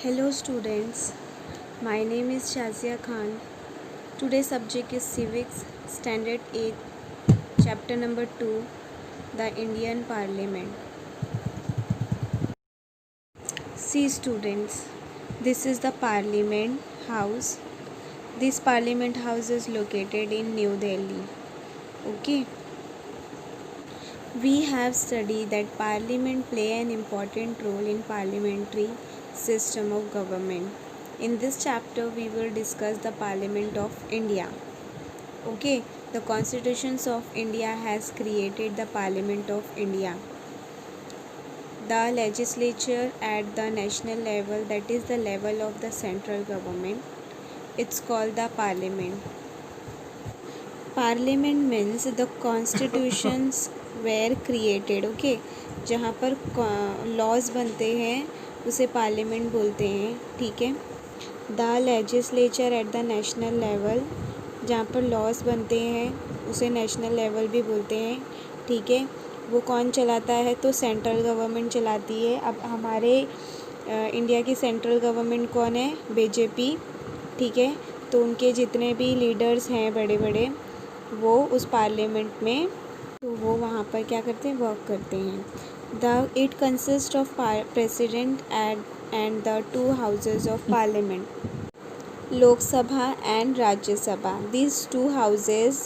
Hello students, my name is Shazia Khan. Today's subject is Civics, Standard 8, Chapter number 2, the Indian Parliament. See students, this is the Parliament House. This Parliament House is located in New Delhi. Okay. We have studied that Parliament play an important role in parliamentary system of government. In this chapter, we will discuss the Parliament of India. Okay, the Constitutions of India has created the Parliament of India. The legislature at the national level, that is the level of the central government, it's called the Parliament. Parliament means the constitutions were created. Okay, जहाँ पर laws बनते हैं उसे parliament बोलते हैं. ठीक है. The legislature at the national level, जहाँ पर लॉज बनते हैं उसे नेशनल लेवल भी बोलते हैं. ठीक है. वो कौन चलाता है? तो सेंट्रल गवर्नमेंट चलाती है. अब हमारे इंडिया की सेंट्रल गवर्नमेंट कौन है? बीजेपी. ठीक है. तो उनके जितने भी लीडर्स हैं बड़े बड़े, वो उस पार्लियामेंट में, तो वो वहाँ पर क्या करते हैं? वर्क करते हैं. It consist of president and the two houses of parliament, Lok Sabha and Rajya Sabha. These two houses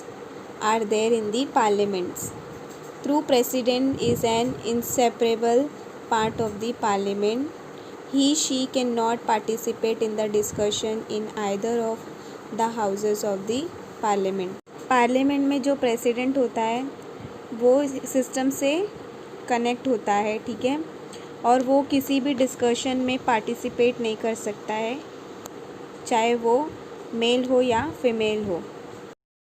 are there in the parliaments. True President is an inseparable part of the Parliament. She cannot participate in the discussion in either of the houses of the Parliament. Parliament में जो President होता है वो system से connect होता है. ठीक है. और वो किसी भी डिस्कशन में पार्टिसिपेट नहीं कर सकता है, चाहे वो मेल हो या फीमेल हो.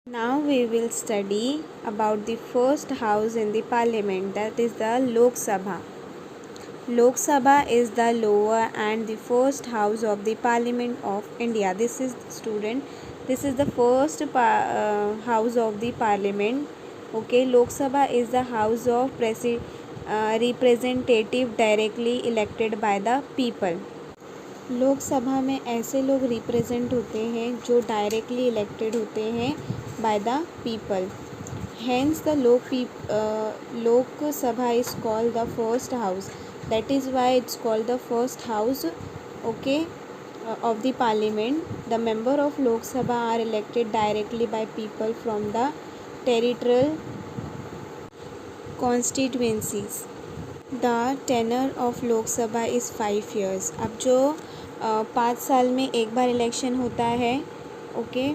Now we will study about the first house in the parliament, that is the Lok Sabha. Lok Sabha is the lower and the first house of the parliament of India. This is the first house of the parliament. Okay, Lok Sabha is the house of representative directly elected by the people. Lok Sabha में ऐसे लोग represent होते हैं जो directly elected होते हैं by the people. Hence the Lok Sabha is called the first house. That is why it's called the first house. Okay, of the parliament. The member of Lok Sabha are elected directly by people from the territorial constituencies. The tenor of Lok Sabha is 5 years. अब जो 5 साल में एक बार election होता है, okay,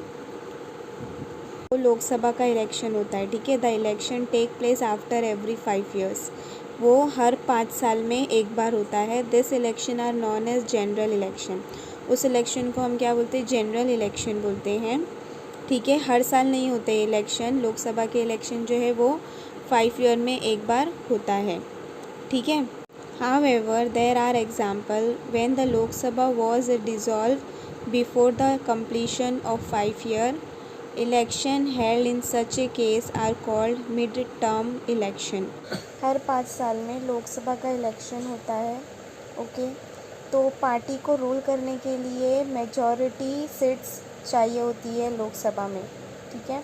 तो लोकसभा का election होता है. ठीक है. The election take place after every 5 years. वो हर 5 साल में एक बार होता है. This election are known as general election. उस इलेक्शन को हम क्या बोलते हैं? जनरल इलेक्शन बोलते हैं. ठीक है. हर साल नहीं होते इलेक्शन. लोकसभा के इलेक्शन जो है वो 5 year में एक बार होता है. ठीक है. However, there are examples when the Lok Sabha was dissolved before the completion of 5 year. Election held in such a case are called mid-term election. हर 5 साल में लोकसभा का इलेक्शन होता है. ओके, तो पार्टी को रूल करने के लिए मेजॉरिटी सीट्स चाहिए होती है लोकसभा में. ठीक है.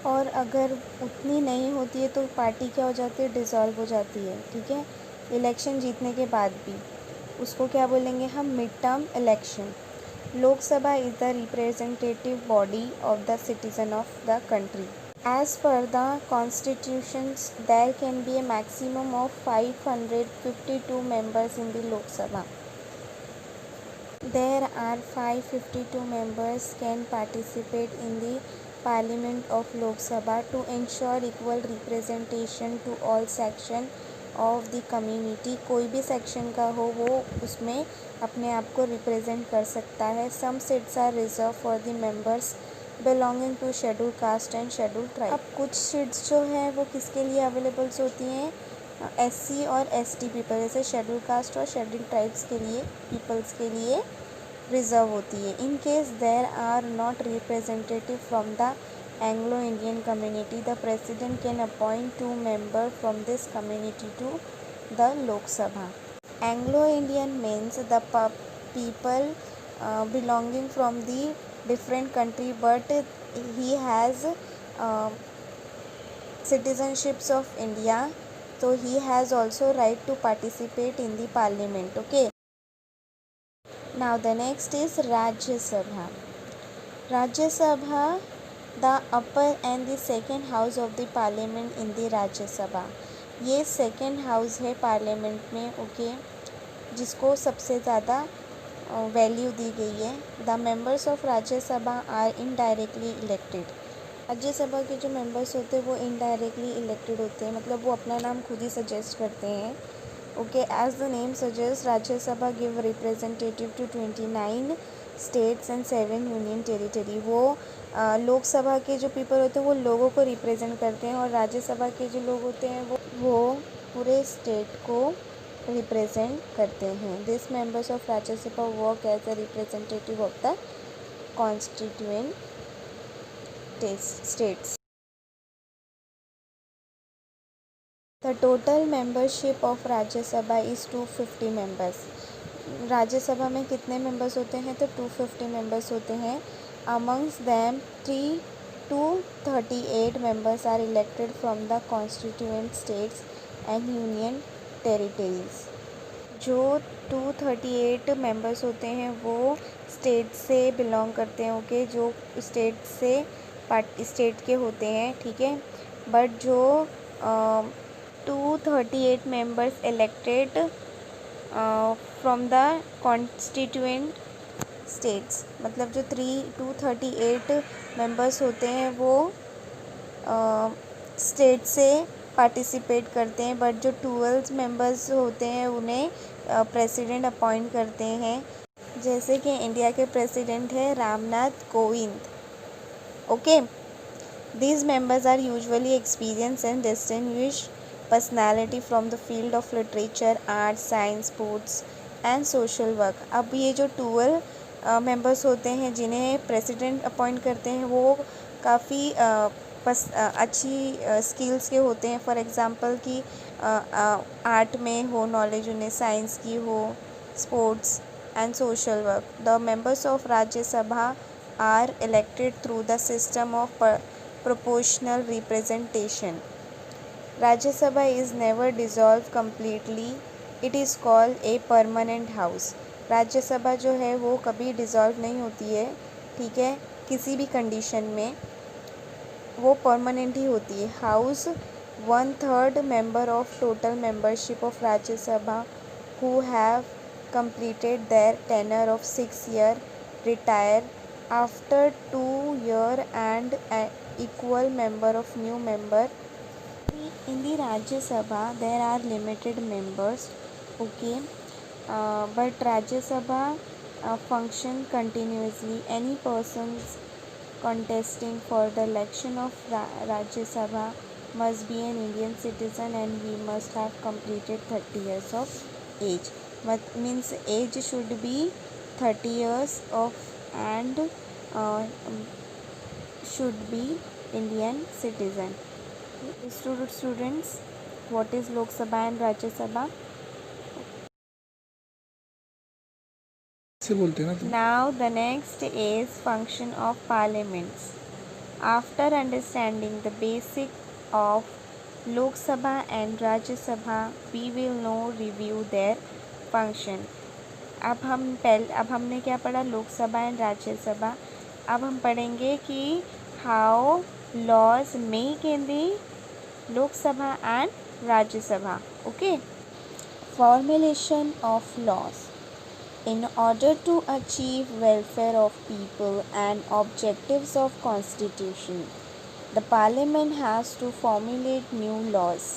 और अगर उतनी नहीं होती है तो पार्टी क्या हो जाती है? डिसॉल्व हो जाती है. ठीक है. इलेक्शन जीतने के बाद भी उसको क्या बोलेंगे हम? Mid term election. Lok Sabha is the representative body of the citizen of the country. As per the constitutions there can be A maximum of 552 members in the Lok Sabha. There are 552 members can participate in the Parliament of Lok Sabha to ensure equal representation to all section of the community. कोई भी section का हो वो उसमें अपने आप को represent कर सकता है. Some seats are reserved for the members belonging to scheduled caste and scheduled tribe. अब कुछ सीट्स जो हैं वो किसके लिए अवेलेबल्स होती हैं? SC और ST पीपल, जैसे शेड्यूल कास्ट और शेड्यूल ट्राइब्स के लिए, पीपल्स के लिए रिजर्व होती है. In case there are not representative from the Anglo Indian community, the president can appoint 2 member from this community to the Lok Sabha. Anglo Indian means the people belonging from the different country, but he has citizenships of India, so he has also right to participate in the parliament. Okay. Now the next is Rajya Sabha. Rajya Sabha, the upper and the second house of the parliament in the Rajya Sabha. ये second house है parliament में. Okay, जिसको सबसे ज़्यादा value दी गई है. The members of Rajya Sabha are indirectly elected. Rajya Sabha के जो मेंबर्स होते हैं वो इनडायरेक्टली इलेक्टेड होते हैं, मतलब वो अपना नाम खुद ही सजेस्ट करते हैं. Okay, as the name suggest, Rajya Sabha give representative to 29 states and 7 union territory. वो लोकसभा के जो पीपल होते हैं वो लोगों को रिप्रेजेंट करते हैं, और राज्यसभा के जो लोग होते हैं वो पूरे स्टेट को रिप्रेजेंट करते हैं. This members of Rajya Sabha work as a representative of the constituent states. The total membership of Rajya Sabha is 250 members. Rajya Sabha में कितने मेंबर्स होते हैं? तो 250 मेंबर्स होते हैं. Amongst them 3 to 38 members are elected from the constituent states and union territories. जो 238 members होते हैं वो स्टेट से बिलोंग करते हैं. ओके, जो स्टेट के होते हैं, ठीक है. बट जो 238 members elected from the constituent states, मतलब जो 238 मेंबर्स होते हैं वो स्टेट से पार्टिसिपेट करते हैं. बट जो 12 मेंबर्स होते हैं उन्हें प्रेसिडेंट अपॉइंट करते हैं. जैसे कि इंडिया के प्रेसिडेंट है Ramnath Kovind. Okay, these members are usually experienced and distinguished personality from the field of literature, art, science, sports and social work. अब ये जो 12 मेंबर्स होते हैं जिन्हें प्रेसिडेंट अपॉइंट करते हैं वो काफ़ी अच्छी स्किल्स के होते हैं. फॉर एग्ज़ाम्पल कि आर्ट में हो नॉलेज, उन्हें साइंस की हो, sports and social work. The members of Rajya Sabha are elected through the system of proportional representation. Rajya Sabha is never dissolved completely. It is called a permanent house. राज्य सभा जो है वो कभी डिज़ोल्व नहीं होती है, ठीक है, किसी भी कंडीशन में वो परमानेंट ही होती है. House 1/3 member of total membership of Rajya Sabha who have completed their tenure of 6 years retire after 2 years and an equal number of new members. In the Rajya Sabha there are limited members. Okay, but Rajya Sabha function continuously. Any persons contesting for the election of Rajya Sabha must be an Indian citizen and he must have completed 30 years of age. Means age should be 30 years of and should be Indian citizen. Students, what is Lok Sabha and Rajya Sabha? Now the next is function of parliaments. After understanding the basic of Lok Sabha and Rajya Sabha, we will now review their function. अब हमने क्या पढ़ा? Lok Sabha and Rajya Sabha. अब हम पढ़ेंगे कि how laws make in the Lok Sabha and Rajya Sabha. Okay, formulation of laws. In order to achieve welfare of people and objectives of constitution, the parliament has to formulate new laws.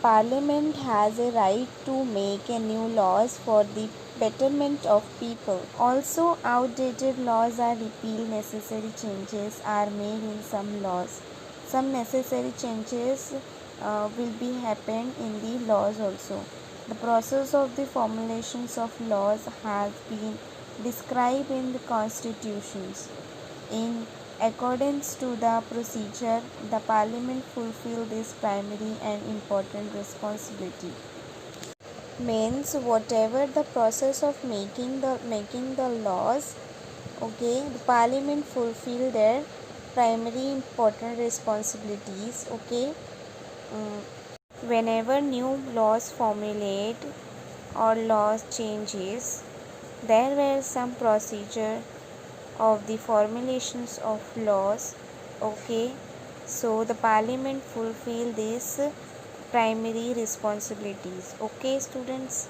Parliament has a right to make a new laws for the betterment of people. Also, outdated laws are repealed. Necessary changes are made in some laws. Some necessary changes will be happen in the laws also. The process of the formulations of laws has been described in the constitutions. In accordance to the procedure, the parliament fulfill this primary and important responsibility. means whatever the process of making the laws, okay, the parliament fulfill their primary important responsibilities, okay. Whenever new laws formulate or laws changes, there were some procedure of the formulations of laws, okay. So the parliament fulfill these primary responsibilities, okay students.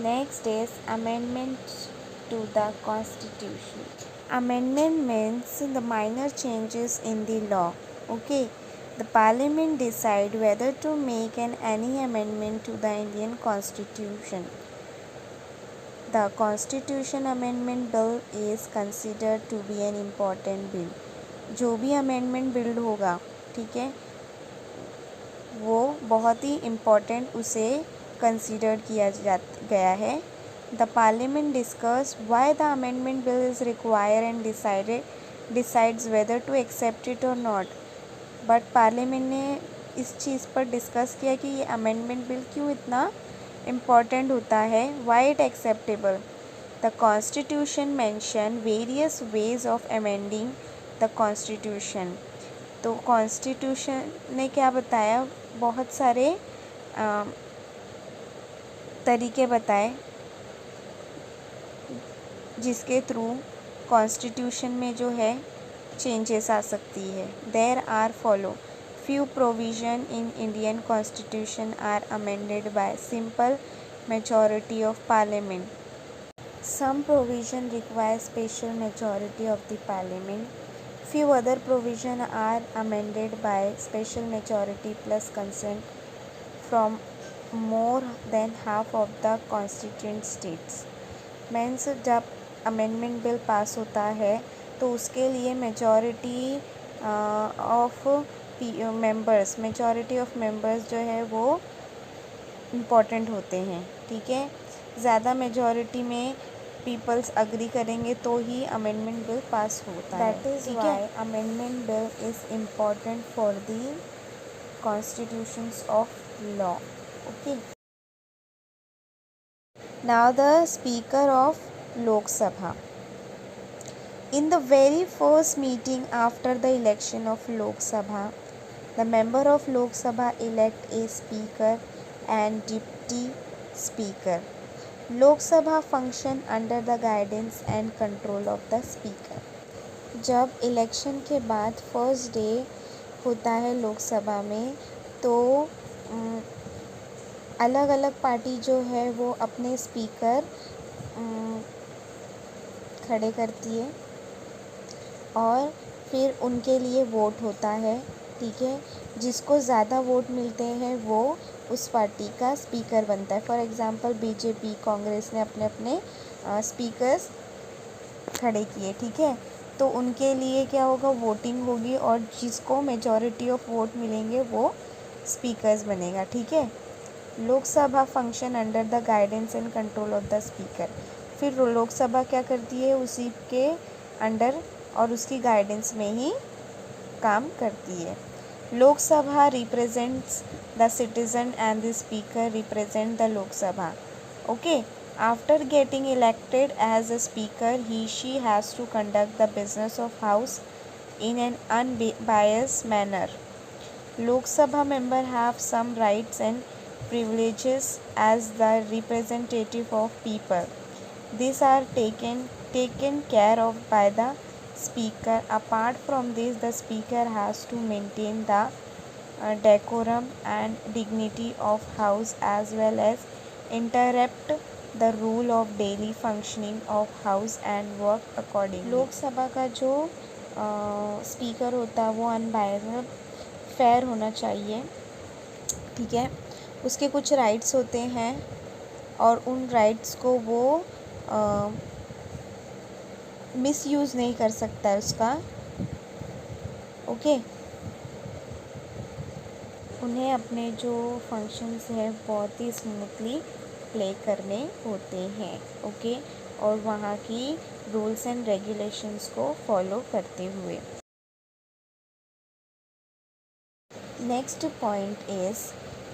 Next is amendment to the constitution. Amendment means the minor changes in the law, okay. The parliament decide whether to make any amendment to the Indian constitution. The constitution amendment bill is considered to be an important bill. जो भी amendment bill होगा, ठीक है, वो बहुत ही important उसे consider किया गया है. The parliament discuss why the amendment bill is require and decides whether to accept it और नॉट. बट पार्लियामेंट ने इस चीज़ पर डिस्कस किया कि ये अमेंडमेंट बिल क्यों इतना इम्पॉर्टेंट होता है, why it acceptable. The constitution mention various ways of amending the constitution. तो कॉन्स्टिट्यूशन ने क्या बताया, बहुत सारे तरीके बताए जिसके थ्रू कॉन्स्टिट्यूशन में जो है चेंजेस आ सकती है. There are follow few provision in Indian constitution are amended by simple majority of parliament. Some provision require special majority of the parliament. Few other provision are amended by special majority plus consent from more than half of the constituent states. Means जब amendment bill pass होता है तो उसके लिए majority of members जो है वो important होते हैं, ठीक है. ज़्यादा मेजॉरिटी में पीपल्स अग्री करेंगे तो ही अमेंडमेंट बिल पास होता है. That is why amendment bill is important for the constitutions of law, okay. Now the Speaker of Lok Sabha. In the very first meeting after the election of Lok Sabha, the member of Lok Sabha elect a speaker and deputy speaker. Lok Sabha function under the guidance and control of the speaker. जब election के बाद first day होता है लोकसभा में, तो अलग अलग party जो है वो अपने स्पीकर खड़े करती है और फिर उनके लिए वोट होता है, ठीक है. जिसको ज़्यादा वोट मिलते हैं वो उस पार्टी का स्पीकर बनता है. फॉर एग्ज़ाम्पल बीजेपी, कांग्रेस ने अपने अपने स्पीकर्स खड़े किए, ठीक है. तो उनके लिए क्या होगा, वोटिंग होगी और जिसको मेजॉरिटी ऑफ वोट मिलेंगे वो स्पीकर्स बनेगा, ठीक है. Lok Sabha function under the guidance and control of the speaker. फिर लोकसभा क्या करती है, उसी के अंडर और उसकी गाइडेंस में ही काम करती है. Lok Sabha represents the citizen and the speaker represent the Lok Sabha, okay. After getting elected as a speaker he/she has to conduct the business of house in an unbiased manner. Lok Sabha member have some rights and privileges as the representative of people. These are taken care of by the speaker. Apart from this, the speaker has to maintain the decorum and dignity of house as well as interrupt the rule of daily functioning of house and work accordingly. Lok Sabha का जो speaker होता है वो unbiased fair होना चाहिए, ठीक है. उसके कुछ राइट्स होते हैं और उन राइट्स को वो मिसयूज़ नहीं कर सकता है उसका, ओके. उन्हें अपने जो फंक्शंस हैं बहुत ही स्मूथली प्ले करने होते हैं, ओके. और वहाँ की रूल्स एंड रेगुलेशंस को फॉलो करते हुए. Next point is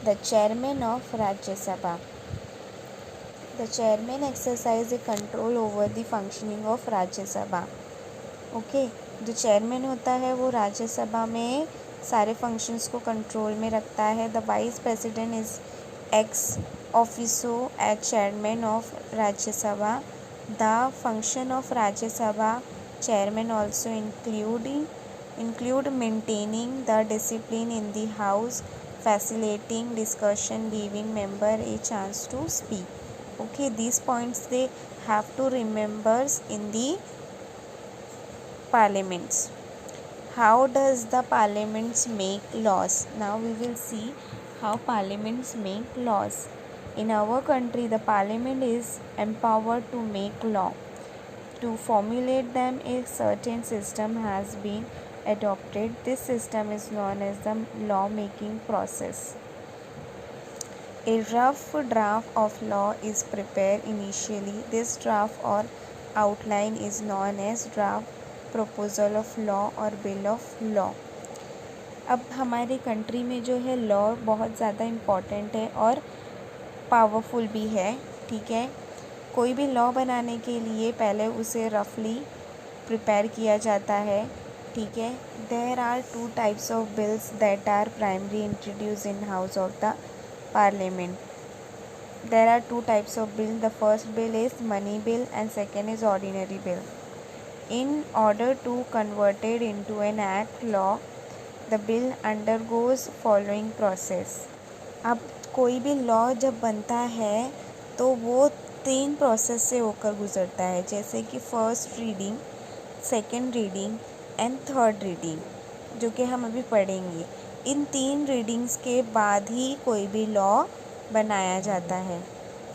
the chairman of Rajya Sabha. The chairman exercise A control over the functioning of Rajya Sabha. Okay, जो चेयरमैन होता है वो राज्यसभा में सारे फंक्शंस को कंट्रोल में रखता है. The vice president is ex officio as chairman of Rajya Sabha. The function of Rajya Sabha chairman also include maintaining the discipline in the house, facilitating discussion, giving member a chance to speak. Okay, these points they have to remember in the parliaments. How does the parliaments make laws? Now we will see how parliaments make laws. In our country, the parliament is empowered to make law. To formulate them, a certain system has been adopted. This system is known as the law-making process. A rough draft of law is prepared initially. This draft or outline is known as draft proposal of law or bill of law. अब हमारे country में जो है law बहुत ज़्यादा important है और powerful भी है. ठीक है, कोई भी लॉ बनाने के लिए पहले उसे रफली प्रिपेयर किया जाता है. ठीक है, there are 2 types of bills that are primary introduce in house of the parliament. There are 2 types of bill. The first bill is money bill and second is ordinary bill. In order to converted into an act law, the bill undergoes following process. अब कोई भी law जब बनता है तो वो 3 process से होकर गुज़रता है, जैसे कि first reading, second reading and third reading, जो कि हम अभी पढ़ेंगे. इन 3 रीडिंग्स के बाद ही कोई भी लॉ बनाया जाता है.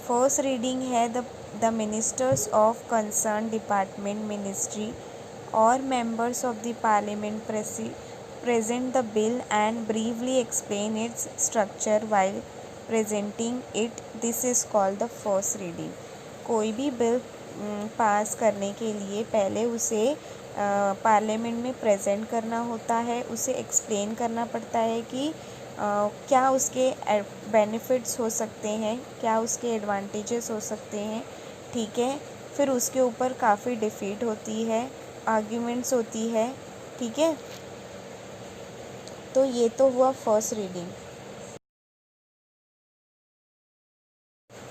फर्स्ट रीडिंग है the ministers of concern department ministry और members of the parliament present the bill and briefly explain its structure while presenting it. This is called the first reading. कोई भी बिल पास करने के लिए पहले उसे parliament में प्रेजेंट करना होता है, उसे एक्सप्लेन करना पड़ता है कि क्या उसके बेनिफिट्स हो सकते हैं, क्या उसके एडवांटेजेस हो सकते हैं. ठीक है, फिर उसके ऊपर काफ़ी डिफीट होती है, आर्ग्यूमेंट्स होती है. ठीक है, तो ये तो हुआ first reading.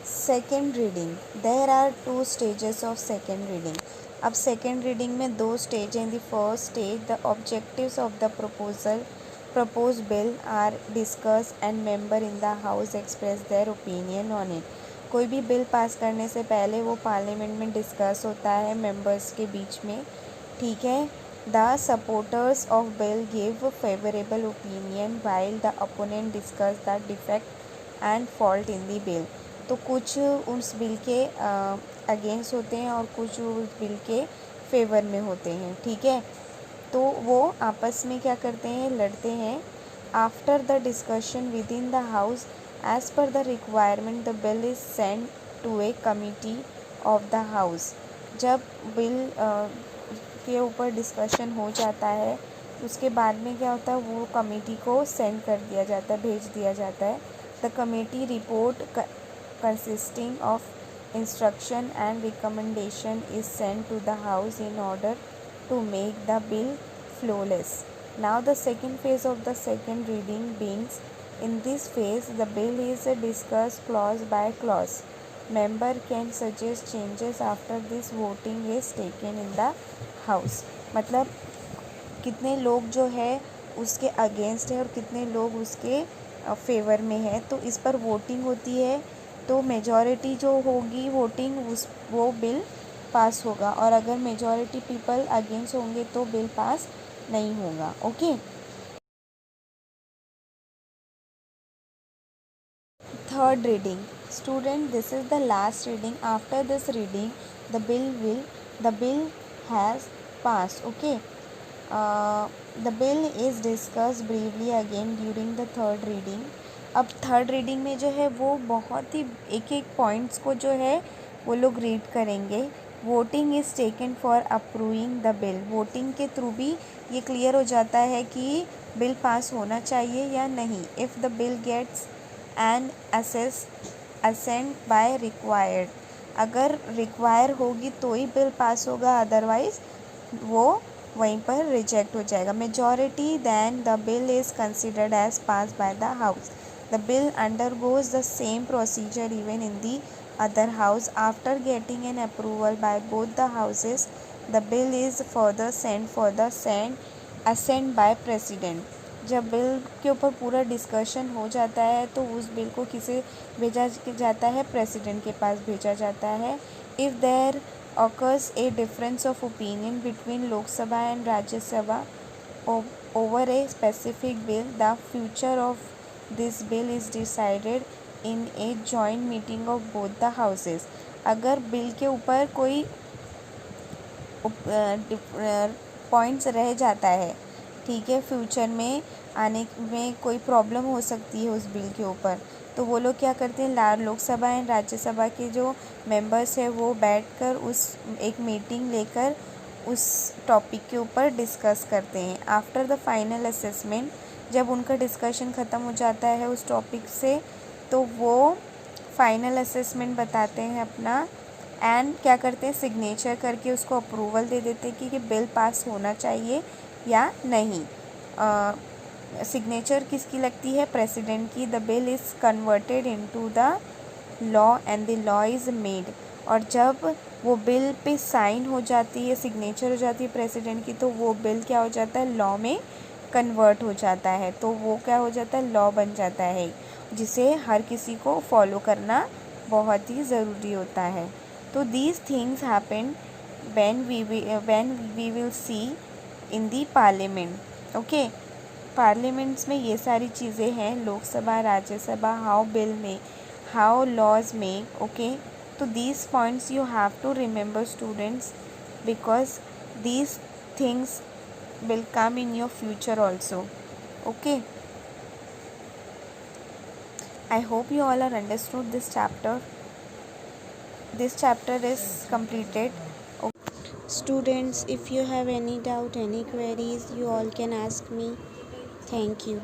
Second reading, there are 2 stages of second reading. अब सेकेंड रीडिंग में 2 स्टेज हैं. The first stage, the objectives of the proposed bill are discuss and member in the house express their opinion on it. कोई भी bill pass करने से पहले वो parliament में डिस्कस होता है मेंबर्स के बीच में. ठीक है, The supporters of bill give favorable opinion while the opponent discuss the defect and fault in the bill. तो कुछ उस बिल के अगेंस्ट होते हैं और कुछ उस बिल के फेवर में होते हैं. ठीक है, तो वो आपस में क्या करते हैं, लड़ते हैं. After the discussion with in the house as per the requirement the bill is send to a committee of the house. जब बिल के ऊपर डिस्कशन हो जाता है उसके बाद में क्या होता है, वो कमेटी को सेंड कर दिया जाता है, भेज दिया जाता है. The committee report consisting of instruction and recommendation is send to the house in order to make the bill flawless. Now the second phase of the second reading begins. In this phase the bill is discussed clause by clause. member can suggest changes after this voting is taken in the house. मतलब कितने लोग जो है उसके against है और कितने लोग उसके फेवर में है, तो इस पर वोटिंग होती है. तो मेजॉरिटी जो होगी वोटिंग वो बिल पास होगा, और अगर मेजॉरिटी पीपल अगेंस्ट होंगे तो बिल पास नहीं होगा. Okay, third reading. Student, this is the last reading. After this reading, the bill has passed. Okay. The bill is discussed briefly again during the third reading. अब third reading में जो है वो बहुत ही एक एक पॉइंट्स को जो है वो लोग रीड करेंगे. Voting is taken for approving the bill. Voting के थ्रू भी ये क्लियर हो जाता है कि बिल पास होना चाहिए या नहीं. If the Bill Gates and assent by required. अगर रिक्वायर होगी तो ही बिल पास होगा, अदरवाइज वो वहीं पर रिजेक्ट हो जाएगा. Majority then the bill is considered as pass by the house. The bill undergoes the same procedure even in the other house. After getting an approval by both the houses the bill is further send for the assent by president. जब bill के ऊपर पूरा discussion हो जाता है तो उस bill को किसे भेजा जाता है, प्रेसिडेंट के पास भेजा जाता है. If there occurs a difference of opinion between Lok Sabha and Rajya Sabha over a specific bill, the future of this bill is decided in a joint meeting of both the houses. अगर bill के ऊपर कोई points रह जाता है, ठीक है, future में आने में कोई प्रॉब्लम हो सकती है उस बिल के ऊपर, तो वो लोग क्या करते हैं, लोकसभा एंड राज्यसभा के जो मेंबर्स हैं वो बैठकर उस एक मीटिंग लेकर उस टॉपिक के ऊपर डिस्कस करते हैं. आफ्टर द फाइनल असेसमेंट, जब उनका डिस्कशन ख़त्म हो जाता है उस टॉपिक से, तो वो फाइनल असेसमेंट बताते हैं अपना, एंड क्या करते हैं, सिग्नेचर करके उसको अप्रूवल दे देते हैं कि बिल पास होना चाहिए या नहीं. सिग्नेचर किसकी लगती है, प्रेसिडेंट की. The bill is converted into the law and the law is made. और जब वो बिल पे साइन हो जाती है, सिग्नेचर हो जाती है प्रेसिडेंट की, तो वो बिल क्या हो जाता है, लॉ में कन्वर्ट हो जाता है. तो वो क्या हो जाता है, लॉ बन जाता है, जिसे हर किसी को फॉलो करना बहुत ही ज़रूरी होता है. तो these things happen when we will see in the parliament. Okay, parliaments में ये सारी चीज़ें हैं, Lok Sabha, Rajya Sabha, how laws make. Okay, तो these points you have to remember students, because these things will come in your future also. Okay, I hope you all are understood this chapter. This chapter is completed. Students, if you have any doubt, any queries, you all can ask me. Thank you.